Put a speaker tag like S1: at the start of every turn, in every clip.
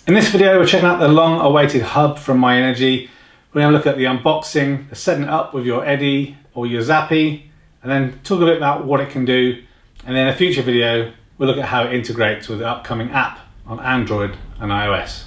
S1: In this video, we're checking out the long-awaited hub from MyEnergi. We're going to look at the unboxing, the setting it up with your Eddi or your Zappi, and then talk a bit about what it can do. And then in a future video, we'll look at how it integrates with the upcoming app on Android and iOS.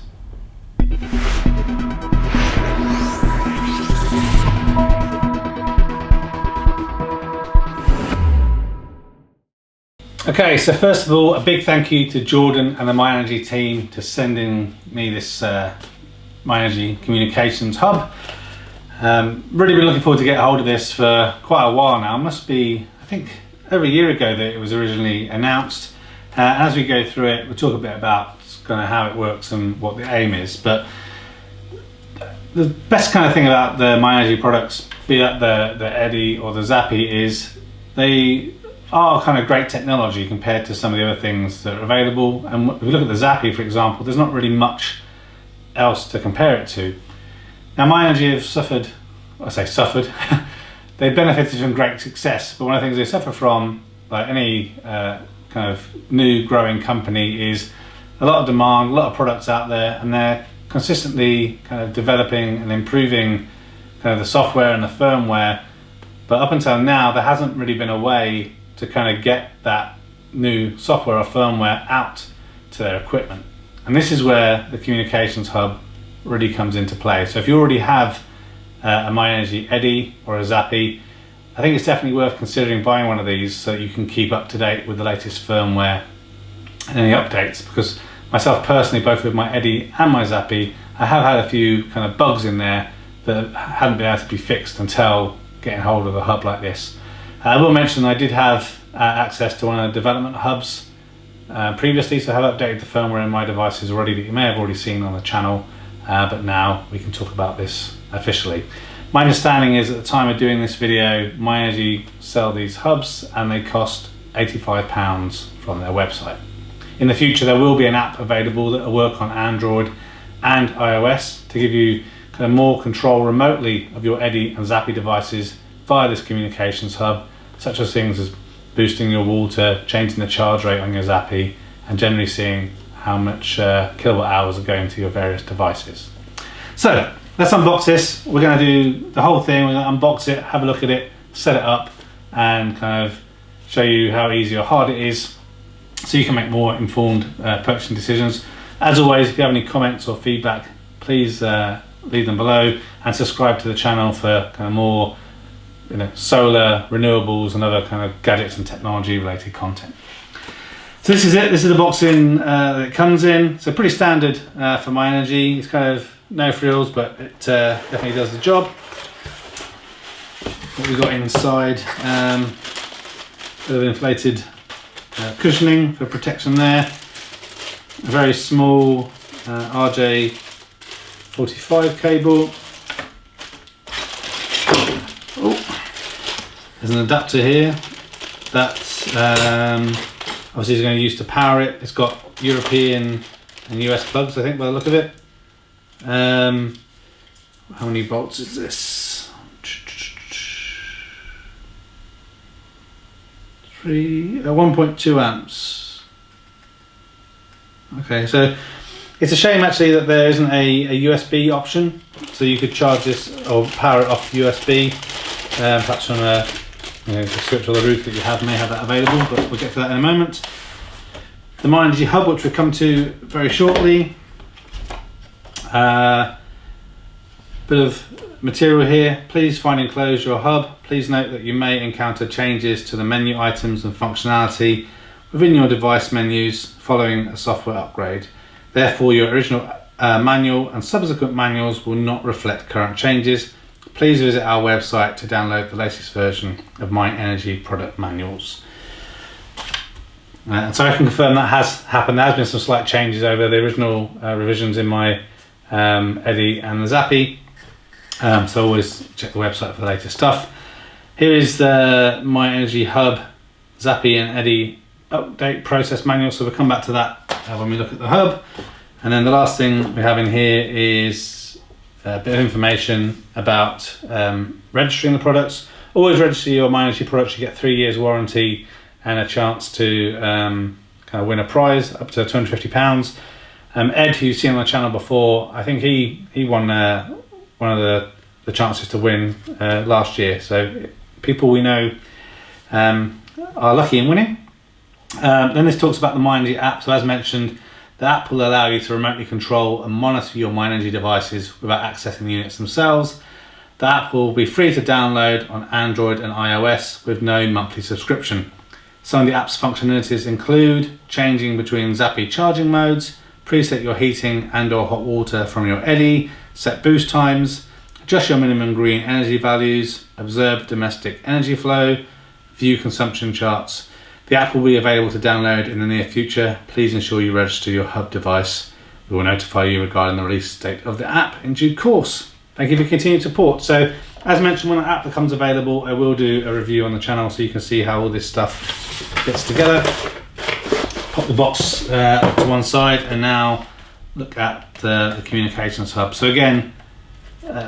S1: Okay, so first of all, a big thank you to Jordan and the MyEnergi team for sending me this MyEnergi Communications Hub. Really been looking forward to get a hold of this for quite a while now. It must be, I think, over a year ago that it was originally announced. As we go through it, we'll talk a bit about kind of how it works and what the aim is. But the best kind of thing about the MyEnergi products, be that the Eddi or the Zappi, is they are kind of great technology compared to some of the other things that are available. And if we look at the Zappi, for example, there's not really much else to compare it to. Now, MyEnergi have suffered, I say suffered, they benefited from great success, but one of the things they suffer from, like any kind of new growing company, is a lot of demand, a lot of products out there, and they're consistently kind of developing and improving kind of the software and the firmware. But up until now, there hasn't really been a way to kind of get that new software or firmware out to their equipment. And this is where the Communications Hub really comes into play. So if you already have a MyEnergi Eddi or a Zappi, I think it's definitely worth considering buying one of these so that you can keep up to date with the latest firmware and any updates. Because myself personally, both with my Eddi and my Zappi, I have had a few kind of bugs in there that hadn't been able to be fixed until getting hold of a hub like this. I will mention I did have access to one of the development hubs previously, so I have updated the firmware in my devices already that you may have already seen on the channel, but now we can talk about this officially. My understanding is at the time of doing this video, MyEnergi sell these hubs and they cost £85 from their website. In the future, there will be an app available that will work on Android and iOS to give you kind of more control remotely of your Eddi and Zappi devices via this Communications Hub, such as things as boosting your water, changing the charge rate on your Zappi, and generally seeing how much kilowatt hours are going to your various devices. So let's unbox this. We're going to do the whole thing. We're going to unbox it, have a look at it, set it up, and kind of show you how easy or hard it is so you can make more informed purchasing decisions. As always, if you have any comments or feedback, please leave them below, and subscribe to the channel for kind of more solar, renewables, and other kind of gadgets and technology related content. So this is it. This is the boxing that it comes in. So pretty standard for MyEnergi. It's kind of no frills, but it definitely does the job. What we've got inside, a bit of inflated cushioning for protection there. A very small RJ45 cable. There's an adapter here that's obviously going to use to power it. It's got European and US plugs, I think, by the look of it. How many volts is this? 1.2 amps. Okay, so it's a shame actually that there isn't a USB option, so you could charge this or power it off USB. Perhaps from a the switch or the router that you have may have that available, but we'll get to that in a moment. The MyEnergi Hub, which we'll come to very shortly. Bit of material here. Please find and close your hub. Please note that you may encounter changes to the menu items and functionality within your device menus following a software upgrade. Therefore, your original manual and subsequent manuals will not reflect current changes. Please visit our website to download the latest version of MyEnergi product manuals. So I can confirm that has happened. There has been some slight changes over the original revisions in my Eddi and the Zappi. So always check the website for the latest stuff. Here is the MyEnergi Hub, Zappi and Eddi update process manual. So we'll come back to that when we look at the hub. And then the last thing we have in here is a bit of information about registering the products. Always register your MyEnergi products. You get 3 years warranty and a chance to kind of win a prize up to £250. Ed, who you've seen on the channel before, I think he won one of the chances to win last year. So people we know are lucky in winning. Then this talks about the MyEnergi app. So as mentioned, the app will allow you to remotely control and monitor your MyEnergi devices without accessing the units themselves. The app will be free to download on Android and iOS with no monthly subscription. Some of the app's functionalities include changing between Zappi charging modes, preset your heating and or hot water from your Eddi, set boost times, adjust your minimum green energy values, observe domestic energy flow, view consumption charts. The app will be available to download in the near future. Please ensure you register your hub device. We will notify you regarding the release date of the app in due course. Thank you for your continued support. So as mentioned, when the app becomes available, I will do a review on the channel so you can see how all this stuff gets together. Pop the box to one side and now look at the communications hub. So again,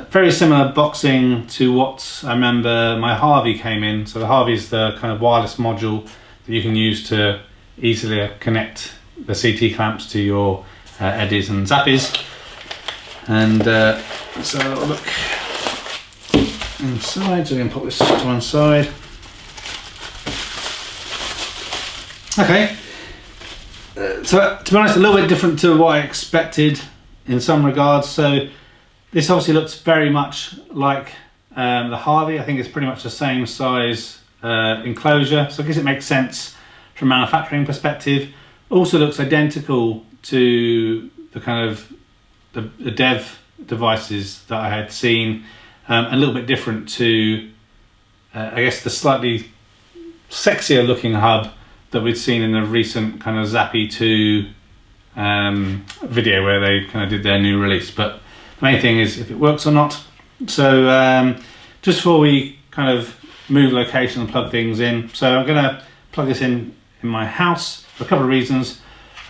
S1: very similar boxing to what I remember my Harvey came in. So the Harvey is the kind of wireless module that you can use to easily connect the CT clamps to your Eddis and Zappis. And let's have a little look inside. So we can put this to one side. Okay. So to be honest, a little bit different to what I expected in some regards. So this obviously looks very much like the Harvey. I think it's pretty much the same size enclosure. So I guess it makes sense from a manufacturing perspective. Also looks identical to the kind of the dev devices that I had seen, a little bit different to I guess the slightly sexier looking hub that we'd seen in the recent kind of Zappi 2 video where they kind of did their new release. But the main thing is if it works or not. So just before we kind of move location and plug things in, so I'm going to plug this in my house for a couple of reasons.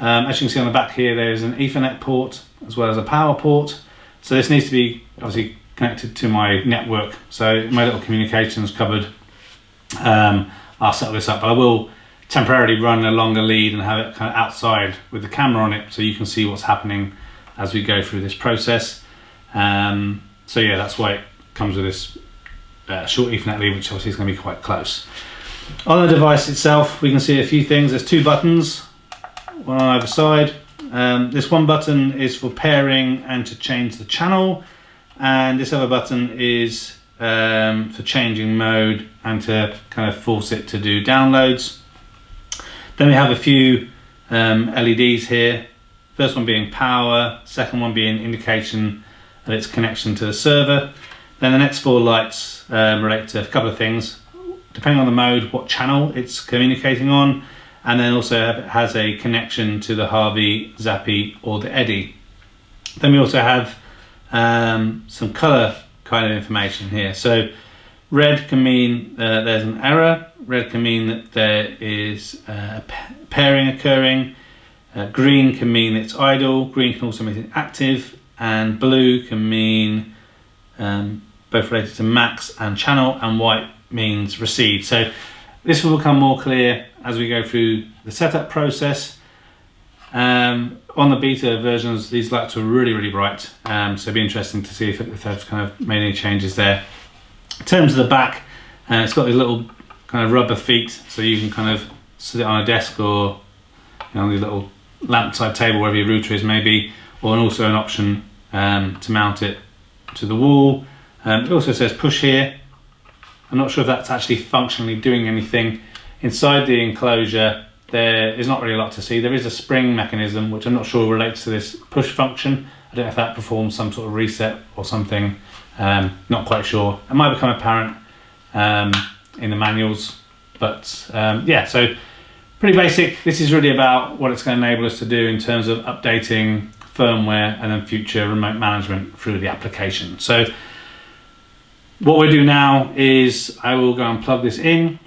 S1: As you can see on the back here, there's an Ethernet port as well as a power port. So this needs to be obviously connected to my network. So my little communications cupboard, I'll set this up, but I will temporarily run a longer lead and have it kind of outside with the camera on it so you can see what's happening as we go through this process. So yeah, that's why it comes with this short Ethernet lead, which obviously is going to be quite close. On the device itself, we can see a few things. There's two buttons, one on either side. This one button is for pairing and to change the channel, and this other button is for changing mode and to kind of force it to do downloads. Then we have a few LEDs here. First one being power, second one being indication of its connection to the server. Then the next four lights relate to a couple of things, depending on the mode, what channel it's communicating on, and then also it has a connection to the Harvey, Zappi or the Eddi. Then we also have some color kind of information here. So red can mean there's an error, red can mean that there is pairing occurring, green can mean it's idle, green can also mean it's active, and blue can mean both related to max and channel, and white means receive. So this will become more clear as we go through the setup process. On the beta versions, these lights were really bright, so it'd be interesting to see if they've kind of made any changes there. In terms of the back, it's got these little kind of rubber feet, so you can kind of sit it on a desk or on the little lamp side table, wherever your router is maybe, or also an option to mount it to the wall. It also says push here. I'm not sure if that's actually functionally doing anything. Inside the enclosure, there is not really a lot to see. There is a spring mechanism, which I'm not sure relates to this push function. I don't know if that performs some sort of reset or something. Not quite sure. It might become apparent in the manuals, but yeah, so pretty basic. This is really about what it's going to enable us to do in terms of updating firmware and then future remote management through the application. So what we'll do now is I will go and plug this in,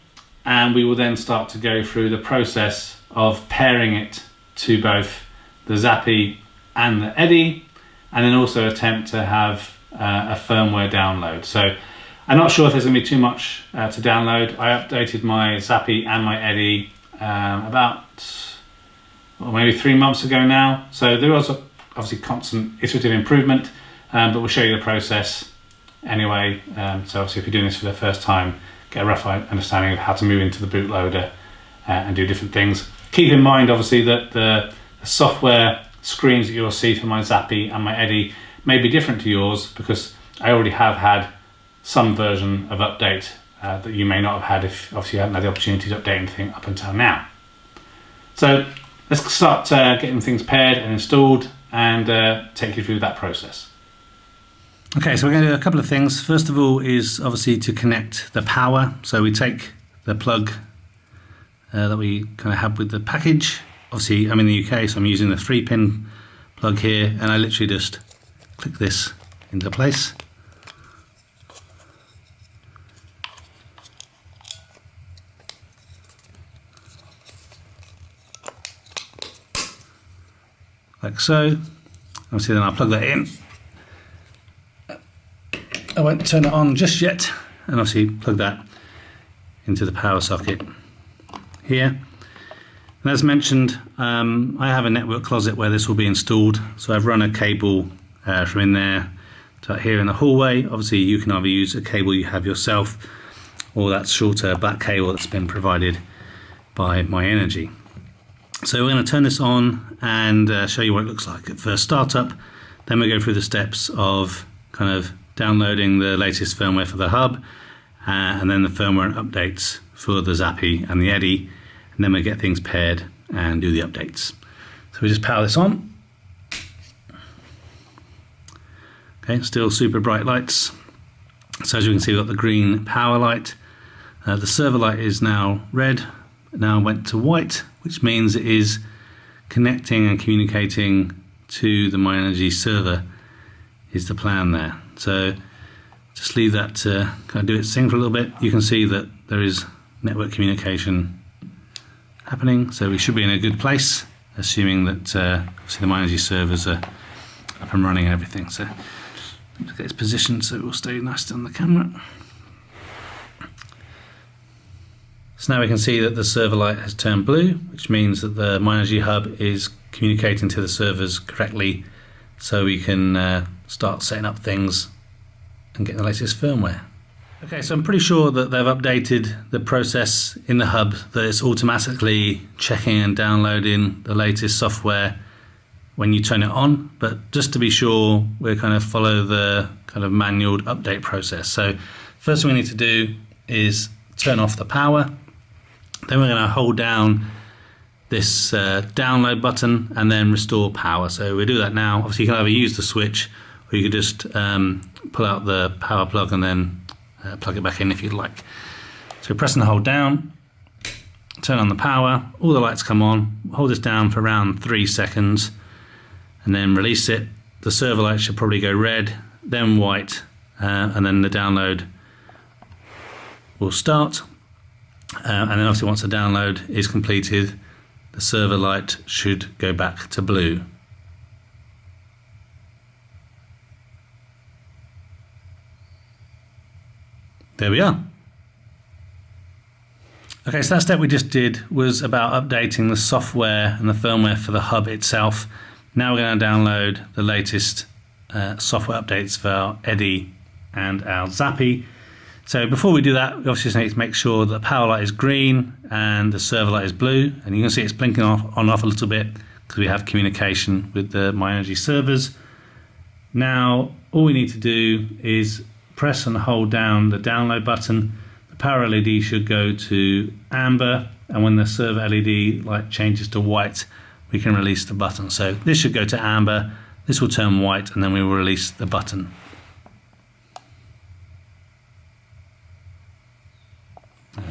S1: and we will then start to go through the process of pairing it to both the Zappi and the Eddi, and then also attempt to have a firmware download. So I'm not sure if there's going to be too much to download. I updated my Zappi and my Eddi about or maybe 3 months ago now. So there was obviously constant iterative improvement, but we'll show you the process anyway. So obviously if you're doing this for the first time, get a rough understanding of how to move into the bootloader and do different things. Keep in mind obviously that the software screens that you'll see for MyZappi and MyEnergi may be different to yours, because I already have had some version of update that you may not have had if obviously you haven't had the opportunity to update anything up until now. So let's start getting things paired and installed and take you through that process. Okay, so we're going to do a couple of things. First of all is obviously to connect the power. So we take the plug that we kind of have with the package. Obviously I'm in the UK, so I'm using the 3-pin plug here, and I literally just click this into place. Like so. Obviously then I'll plug that in. I won't turn it on just yet, and obviously plug that into the power socket here. And as mentioned, I have a network closet where this will be installed, so I've run a cable from in there to here in the hallway. Obviously you can either use a cable you have yourself, or that shorter black cable that's been provided by MyEnergi. So we're going to turn this on and show you what it looks like at first startup. Then we go through the steps of kind of downloading the latest firmware for the hub, and then the firmware updates for the Zappi and the Eddi, and then we get things paired and do the updates. So we just power this on. Okay, still super bright lights. So as you can see, we've got the green power light. The server light is now red, now went to white, which means it is connecting and communicating to the MyEnergi server is the plan there. So just leave that to kind of do its thing for a little bit. You can see that there is network communication happening, so we should be in a good place, assuming that obviously the MyEnergi servers are up and running and everything. So let's get its positioned so it will stay nice on the camera. So now we can see that the server light has turned blue, which means that the MyEnergi Hub is communicating to the servers correctly, so we can start setting up things and getting the latest firmware. Okay, so I'm pretty sure that they've updated the process in the hub, that it's automatically checking and downloading the latest software when you turn it on, but just to be sure, we're kind of follow the kind of manual update process. So first thing we need to do is turn off the power. Then we're going to hold down this download button and then restore power. So we do that now. Obviously you can either use the switch, or you could just pull out the power plug and then plug it back in if you'd like. So press and hold down, turn on the power, all the lights come on, hold this down for around 3 seconds and then release it. The server light should probably go red, then white, and then the download will start. And then obviously once the download is completed, the server light should go back to blue. There we are. Okay, so that step we just did was about updating the software and the firmware for the hub itself. Now we're going to download the latest software updates for our Eddi and our Zappi. So before we do that, we obviously just need to make sure that the power light is green and the server light is blue. And you can see it's blinking on and off a little bit because we have communication with the MyEnergi servers. Now, all we need to do is press and hold down the download button. The power LED should go to amber, and when the server LED light changes to white, we can release the button. So this should go to amber, this will turn white, and then we will release the button.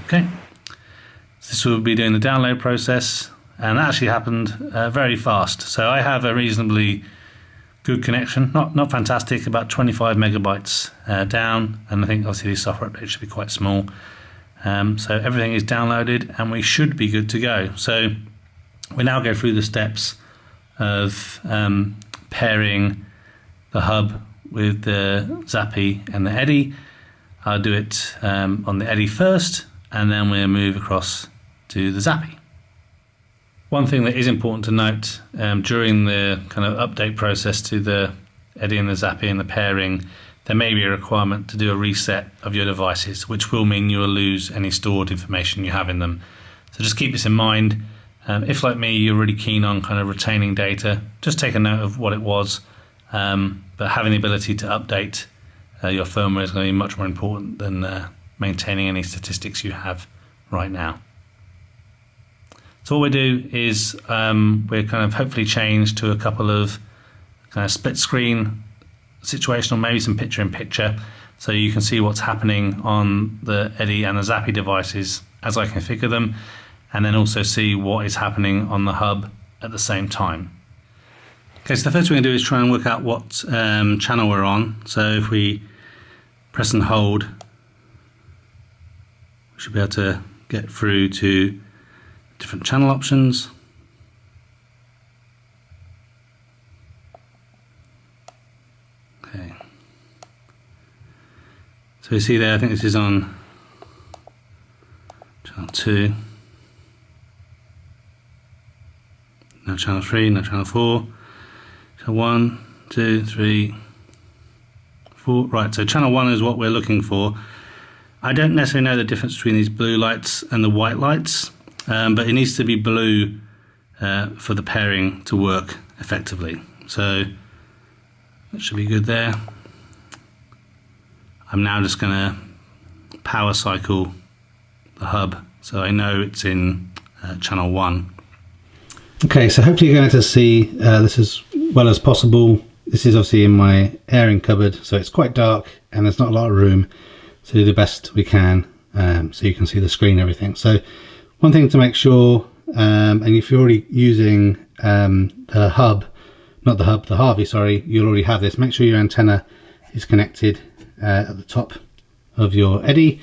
S1: Okay, so this will be doing the download process, and that actually happened very fast. So I have a reasonably good connection, not fantastic, about 25 megabytes down, and I think obviously these software updates should be quite small. So everything is downloaded and we should be good to go. So we now go through the steps of pairing the hub with the Zappi and the Eddi. I'll do it on the Eddi first, and then we'll move across to the Zappi. One thing that is important to note during the kind of update process to the Eddi and the Zappi and the pairing, there may be a requirement to do a reset of your devices, which will mean you will lose any stored information you have in them. So just keep this in mind. If, like me, you're really keen on kind of retaining data, just take a note of what it was. But having the ability to update your firmware is going to be much more important than maintaining any statistics you have right now. So what we do is we're kind of hopefully change to a couple of kind of split screen situation, or maybe some picture in picture, so you can see what's happening on the Eddi and the Zappi devices as I configure them, and then also see what is happening on the hub at the same time. Okay, so the first thing we do is try and work out what channel we're on. So if we press and hold, we should be able to get through to different channel options. Okay. So you see there, I think this is on channel 2. No channel 3, no channel 4. So 1, 2, 3, 4. Right, so channel 1 is what we're looking for. I don't necessarily know the difference between these blue lights and the white lights, but it needs to be blue for the pairing to work effectively. So that should be good there. I'm now just going to power cycle the hub so I know it's in channel 1. Okay, so hopefully you're going to see this as well as possible. This is obviously in my airing cupboard, so it's quite dark and there's not a lot of room to do the best we can, so you can see the screen and everything. So one thing to make sure, and if you're already using the hub, not the hub, the Harvey, sorry, you'll already have this. Make sure your antenna is connected at the top of your Eddi.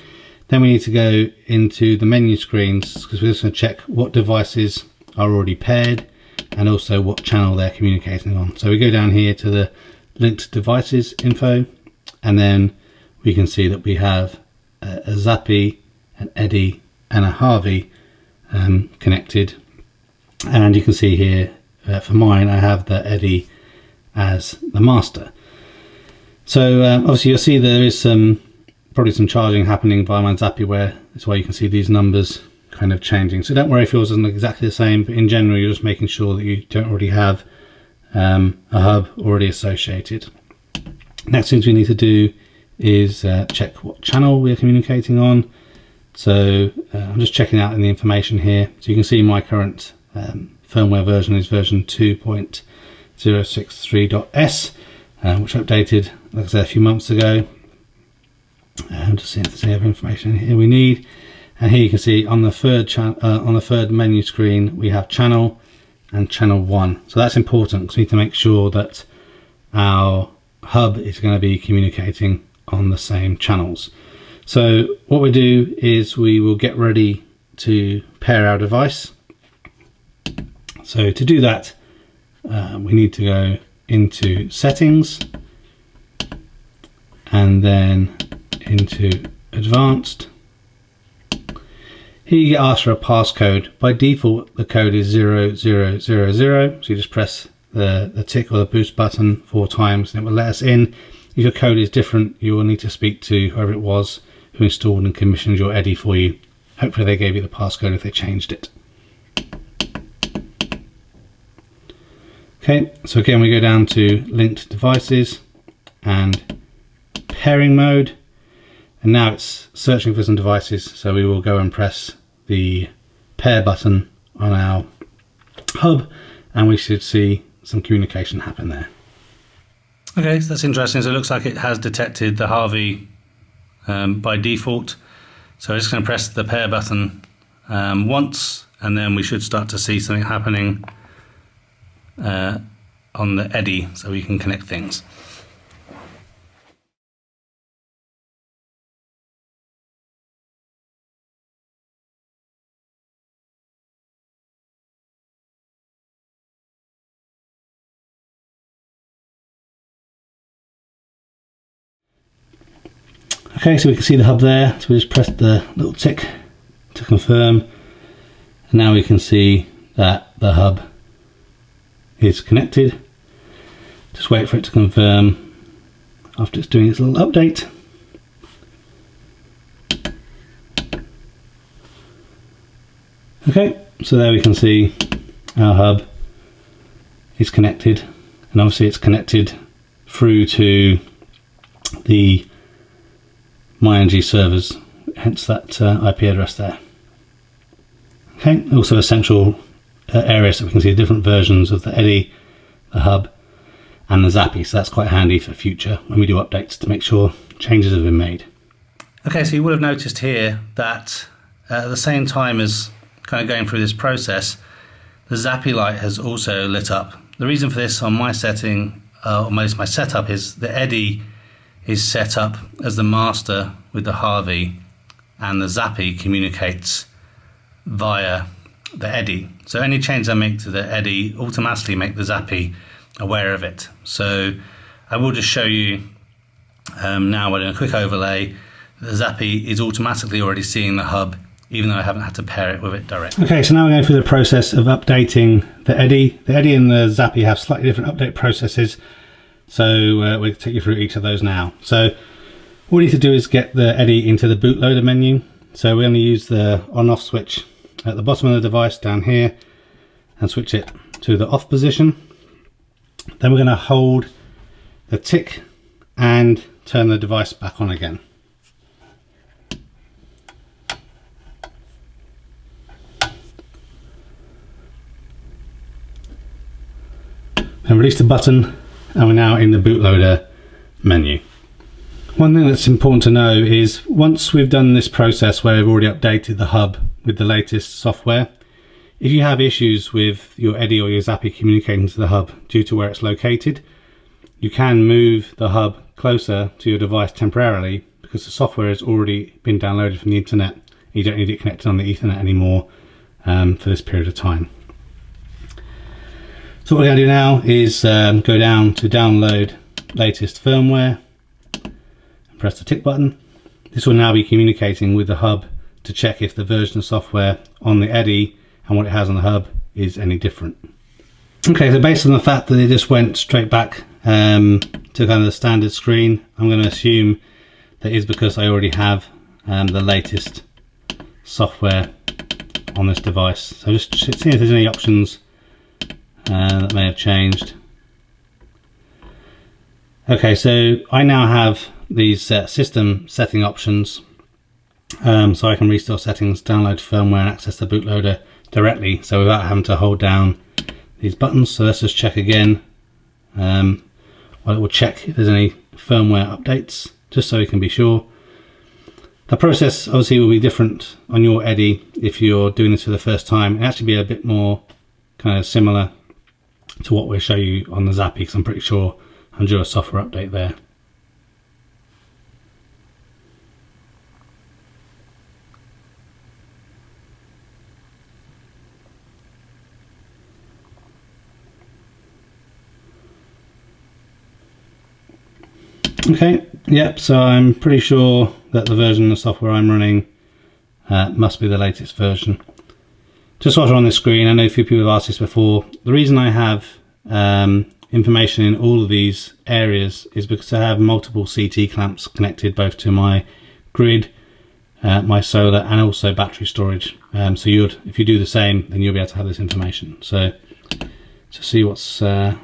S1: Then we need to go into the menu screens, because we're just going to check what devices are already paired and also what channel they're communicating on. So we go down here to the linked devices info, and then we can see that we have a Zappi, an Eddi and a Harvey connected, and you can see here for mine I have the Eddi as the master. So obviously you'll see there is probably some charging happening via my Zappi, where that's why you can see these numbers kind of changing. So don't worry if yours isn't exactly the same, but in general you're just making sure that you don't already have a hub already associated. Next things we need to do is check what channel we're communicating on. So I'm just checking out in the information here, so you can see my current firmware version is version 2.063.s, which updated, like I said, a few months ago. Just seeing if there's any other information here we need. And here you can see on the third menu screen we have channel and channel 1. So that's important because we need to make sure that our hub is going to be communicating on the same channels. So what we do is we will get ready to pair our device. So to do that, we need to go into settings and then into advanced. Here you get asked for a passcode. By default the code is 0000, so you just press the tick or the boost button 4 times and it will let us in. If your code is different, you will need to speak to whoever it was who installed and commissioned your Eddi for you. Hopefully they gave you the passcode if they changed it. Okay, so again we go down to linked devices and pairing mode, and now it's searching for some devices, so we will go and press the pair button on our hub and we should see some communication happen there. Okay, so that's interesting. So it looks like it has detected the Harvey by default. So I'm just going to press the pair button once, and then we should start to see something happening on the Eddi, so we can connect things. Okay, so we can see the hub there, so we just press the little tick to confirm, and now we can see that the hub is connected. Just wait for it to confirm after it's doing its little update. Okay, so there we can see our hub is connected, and obviously it's connected through to the MyEnergi servers, hence that IP address there. Okay, also a central area so we can see different versions of the Eddi, the hub and the Zappi, so that's quite handy for future when we do updates to make sure changes have been made. Okay, so you would have noticed here that at the same time as kind of going through this process, the Zappi light has also lit up. The reason for this on my setting, or my setup, is the Eddi is set up as the master with the Harvey, and the Zappi communicates via the Eddi. So any change I make to the Eddi automatically make the Zappi aware of it. So I will just show you now in a quick overlay, the Zappi is automatically already seeing the hub, even though I haven't had to pair it with it directly. Okay, so now we're going through the process of updating the Eddi. The Eddi and the Zappi have slightly different update processes, so we'll take you through each of those now. So all we need to do is get the Eddi into the bootloader menu. So we're going to use the on-off switch at the bottom of the device down here and switch it to the off position. Then we're going to hold the tick and turn the device back on again. And release the button, and we're now in the bootloader menu. One thing that's important to know is once we've done this process where we've already updated the hub with the latest software, if you have issues with your Eddi or your Zappi communicating to the hub due to where it's located, you can move the hub closer to your device temporarily because the software has already been downloaded from the internet. You don't need it connected on the Ethernet anymore for this period of time. So what we're going to do now is go down to download latest firmware and press the tick button. This will now be communicating with the hub to check if the version of software on the Eddi and what it has on the hub is any different. Okay, so based on the fact that it just went straight back to kind of the standard screen, I'm going to assume that is because I already have the latest software on this device. So just seeing if there's any options that may have changed. Okay, so I now have these system setting options, so I can restore settings, download firmware and access the bootloader directly, so without having to hold down these buttons. So let's just check again. Well, it will check if there's any firmware updates, just so we can be sure. The process obviously will be different on your Eddi if you're doing this for the first time. It'll actually be a bit more kind of similar to what we'll show you on the Zappi, because I'm pretty sure I'm due a software update there. Okay, yep, so I'm pretty sure that the version of software I'm running must be the latest version. Just while we're on the screen, I know a few people have asked this before. The reason I have information in all of these areas is because I have multiple CT clamps connected both to my grid, my solar and also battery storage. So if you do the same, then you'll be able to have this information. So to see what's, just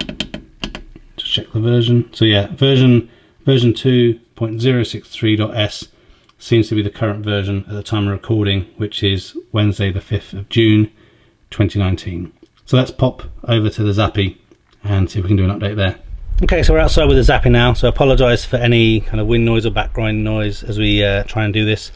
S1: check the version. So yeah, version 2.063.s seems to be the current version at the time of recording, which is Wednesday the 5th of June 2019. So let's pop over to the Zappi and see if we can do an update there. Okay, so we're outside with the Zappi now, so I apologise for any kind of wind noise or background noise as we try and do this.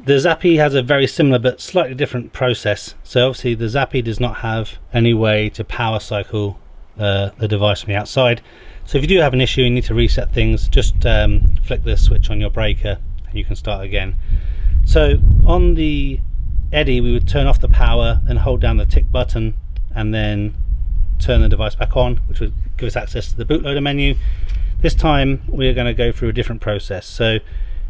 S1: The Zappi has a very similar but slightly different process. So obviously the Zappi does not have any way to power cycle the device from the outside. So if you do have an issue and you need to reset things, just flick the switch on your breaker and you can start again. So on the Eddi, we would turn off the power and hold down the tick button and then turn the device back on, which would give us access to the bootloader menu. This time we're going to go through a different process. So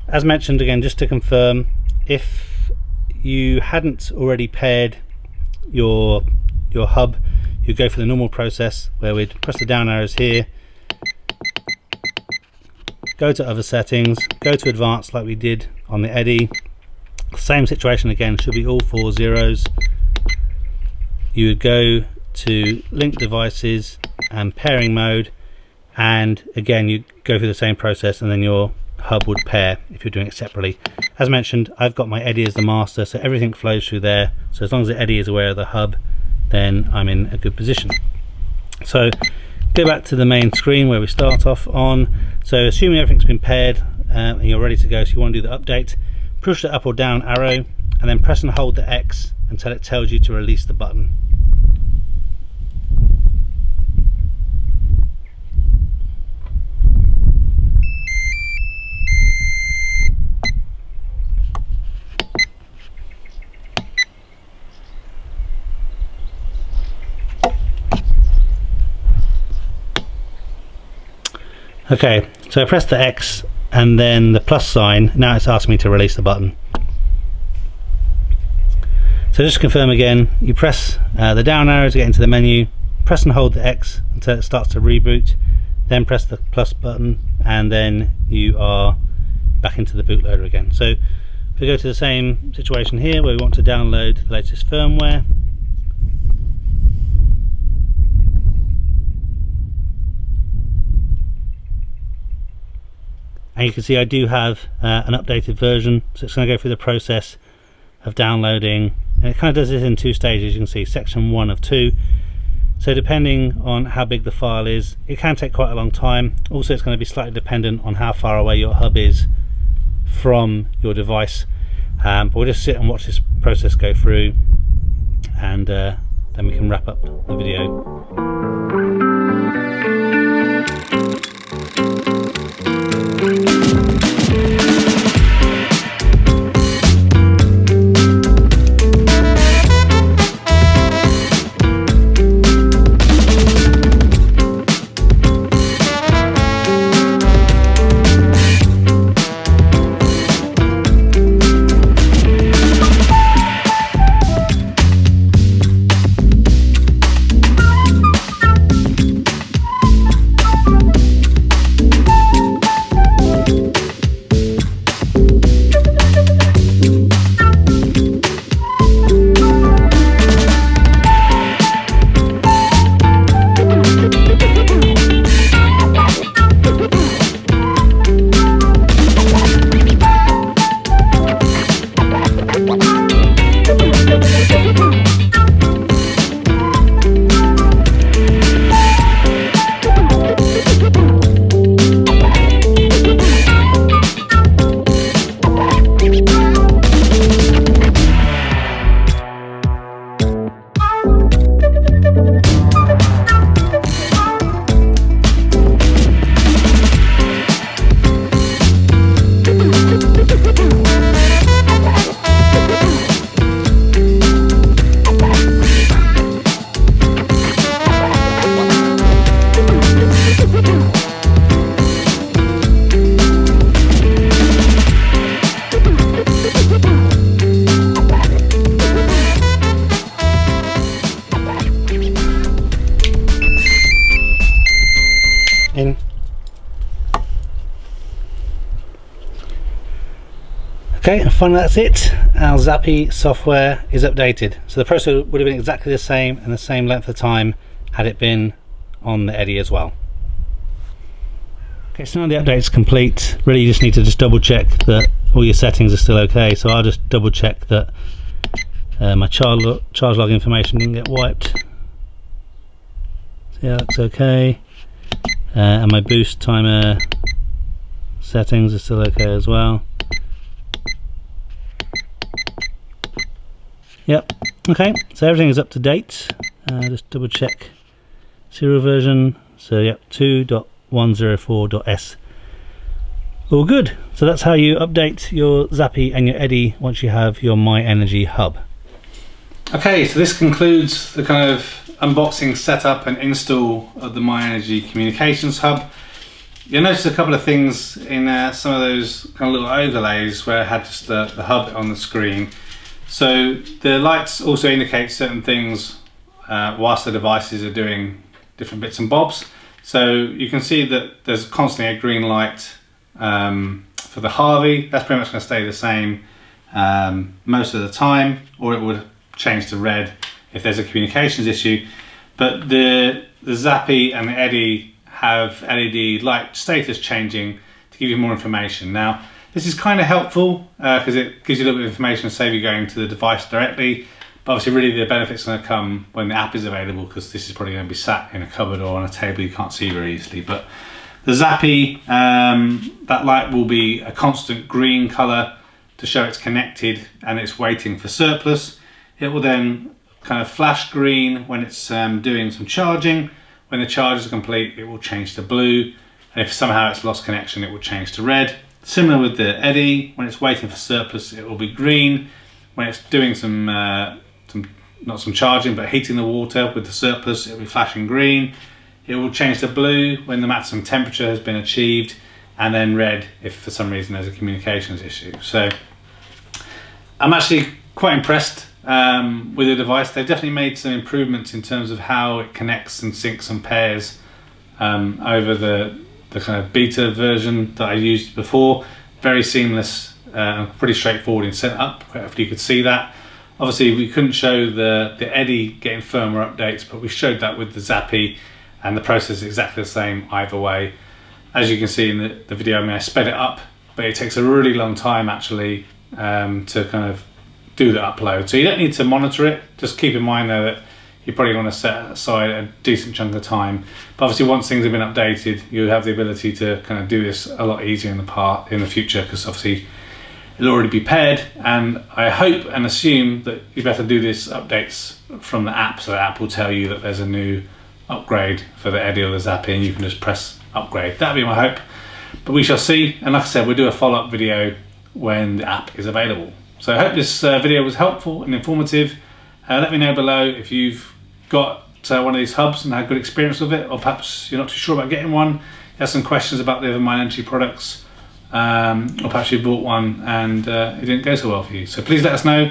S1: as mentioned, again, just to confirm, if you hadn't already paired your your hub, you go for the normal process where we'd press the down arrows here, go to other settings, go to advanced like we did on the Eddi. Same situation again, should be all 4 zeros. You would go to link devices and pairing mode, and again you go through the same process, and then your hub would pair if you're doing it separately. As mentioned, I've got my Eddi as the master, so everything flows through there. So as long as the Eddi is aware of the hub, then I'm in a good position. So go back to the main screen where we start off on. So assuming everything's been paired and you're ready to go, so you want to do the update, push the up or down arrow and then press and hold the X until it tells you to release the button. Okay, so I press the X and then the plus sign. Now it's asking me to release the button. So just to confirm again, you press the down arrow to get into the menu, press and hold the X until it starts to reboot, then press the plus button, and then you are back into the bootloader again. So if we go to the same situation here where we want to download the latest firmware, and you can see I do have an updated version, so it's going to go through the process of downloading, and it kind of does this in 2 stages. You can see section 1 of 2. So depending on how big the file is, it can take quite a long time. Also, it's going to be slightly dependent on how far away your hub is from your device. But we'll just sit and watch this process go through, and then we can wrap up the video. Okay, and finally that's it. Our Zappi software is updated. So the process would have been exactly the same and the same length of time had it been on the Eddi as well. Okay, so now the update's complete. Really you just need to just double check that all your settings are still okay. So I'll just double check that my charge log information didn't get wiped. So yeah, that's okay. And my boost timer settings are still okay as well. Yep, okay, so everything is up to date. Just double check serial version. So yep, 2.104.s. All good. So that's how you update your Zappi and your Eddi once you have your MyEnergi Hub. Okay, so this concludes the kind of unboxing, setup and install of the MyEnergi Communications Hub. You'll notice a couple of things in some of those kind of little overlays where I had just the hub on the screen. So the lights also indicate certain things whilst the devices are doing different bits and bobs. So you can see that there's constantly a green light for the Harvey. That's pretty much going to stay the same most of the time, or it would change to red if there's a communications issue. But the Zappi and the Eddi have LED light status changing to give you more information. Now, this is kind of helpful because it gives you a little bit of information to save you going to the device directly. But obviously, really, the benefit's going to come when the app is available, because this is probably going to be sat in a cupboard or on a table you can't see very easily. But the Zappi, that light will be a constant green colour to show it's connected and it's waiting for surplus. It will then kind of flash green when it's doing some charging. When the charge is complete, it will change to blue. And if somehow it's lost connection, it will change to red. Similar with the Eddi, when it's waiting for surplus, it will be green. When it's doing not some charging, but heating the water with the surplus, it'll be flashing green. It will change to blue when the maximum temperature has been achieved, and then red if for some reason there's a communications issue. So I'm actually quite impressed with the device. They've definitely made some improvements in terms of how it connects and syncs and pairs over the kind of beta version that I used before. Very seamless and pretty straightforward in setup. Hopefully you could see that. Obviously we couldn't show the Eddi getting firmware updates, but we showed that with the Zappi, and the process is exactly the same either way. As you can see in the video, I mean, I sped it up, but it takes a really long time actually to kind of do the upload. So you don't need to monitor it. Just keep in mind though that you probably want to set aside a decent chunk of time. But obviously once things have been updated, you have the ability to kind of do this a lot easier in the future, because obviously it'll already be paired, and I hope and assume that you better do this updates from the app, so the app will tell you that there's a new upgrade for the Eddi or the Zappi, and you can just press upgrade. That'd be my hope, but we shall see. And like I said, we'll do a follow-up video when the app is available. So I hope this video was helpful and informative. Let me know below if you've got one of these hubs and had good experience with it, or perhaps you're not too sure about getting one. You have some questions about the other MyEnergi products. Or perhaps you bought one and it didn't go so well for you. So please let us know,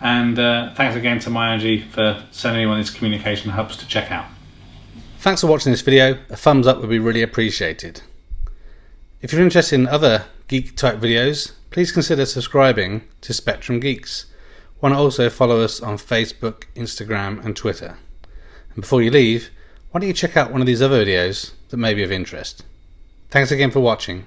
S1: and thanks again to MyEnergi for sending me one of these communication hubs to check out. Thanks for watching this video. A thumbs up would be really appreciated. If you're interested in other geek type videos, please consider subscribing to Spectrum Geeks. Why not also follow us on Facebook, Instagram and Twitter. And before you leave, why don't you check out one of these other videos that may be of interest. Thanks again for watching.